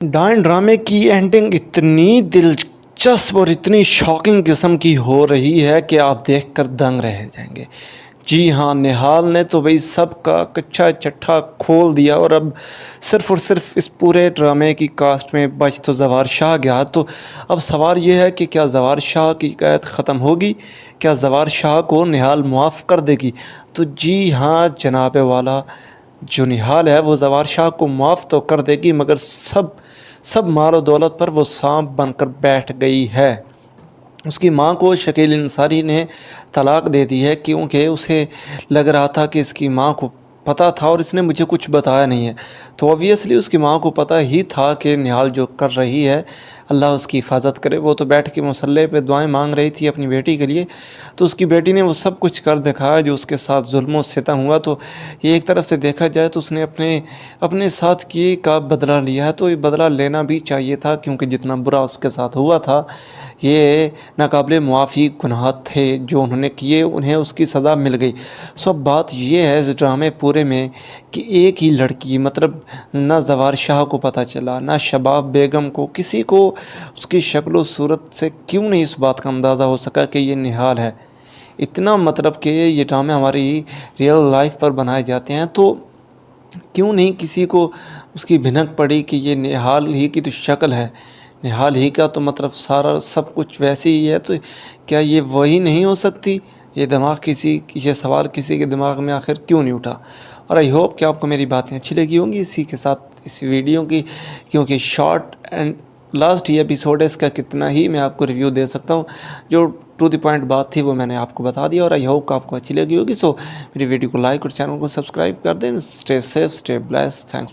डायन ड्रामे की एंडिंग इतनी दिलचस्प और इतनी शॉकिंग किस्म की हो रही है कि आप देखकर दंग रह जाएंगे। जी हाँ, निहाल ने तो भाई सबका कच्चा चट्टा खोल दिया और अब सिर्फ़ और सिर्फ इस पूरे ड्रामे की कास्ट में बच तो ज़वार शाह गया। तो अब सवाल ये है कि क्या ज़वार शाह की कैद ख़त्म होगी? क्या ज़वार शाह को निहाल मुआफ़ कर देगी? तो जी हाँ जनाब वाला, जो निहाल है वो ज़वार शाह को माफ़ तो कर देगी, मगर सब सब माल और दौलत पर वो सांप बनकर बैठ गई है। उसकी माँ को शकील अंसारी ने तलाक दे दी है, क्योंकि उसे लग रहा था कि इसकी माँ को पता था और इसने मुझे कुछ बताया नहीं है। तो ऑब्वियसली उसकी माँ को पता ही था कि निहाल जो कर रही है, अल्लाह उसकी हिफाजत करे। वो तो बैठ के मुसल्ले पे दुआएं मांग रही थी अपनी बेटी के लिए, तो उसकी बेटी ने वो सब कुछ कर दिखाया जो उसके साथ जुल्म और सितम हुआ। तो ये एक तरफ से देखा जाए तो उसने अपने अपने साथ किए का बदला लिया है, तो ये बदला लेना भी चाहिए था, क्योंकि जितना बुरा उसके साथ हुआ था ये नाकाबिले मुआफ़ी गुनाह थे जो उन्होंने किए, उन्हें उसकी सज़ा मिल गई। सो अब बात ये है इस ड्रामे पूरे में कि एक ही लड़की, मतलब ना ज़वार शाह को पता चला, ना शबाब बेगम को, किसी को उसकी शक्ल व सूरत से क्यों नहीं इस बात का अंदाज़ा हो सका कि ये निहाल है। इतना मतलब कि ये ड्रामे हमारी रियल लाइफ पर बनाए जाते हैं, तो क्यों नहीं किसी को उसकी भिनक पड़ी कि ये निहाल ही की तो शक्ल है, निहाल ही का तो मतलब सारा सब कुछ वैसे ही है, तो क्या ये वही नहीं हो सकती? ये सवाल किसी के दिमाग में आखिर क्यों नहीं उठा? और आई होप कि आपको मेरी बातें अच्छी लगी होंगी इसी के साथ इस वीडियो की, क्योंकि short and last he episode है, इसका कितना ही मैं आपको रिव्यू दे सकता हूँ। जो टू द पॉइंट बात थी वो मैंने आपको बता दिया, और आई होप आपको अच्छी लगी होगी। सो मेरी वीडियो को लाइक और चैनल को सब्सक्राइब कर दें। Stay safe, stay blessed, thanks.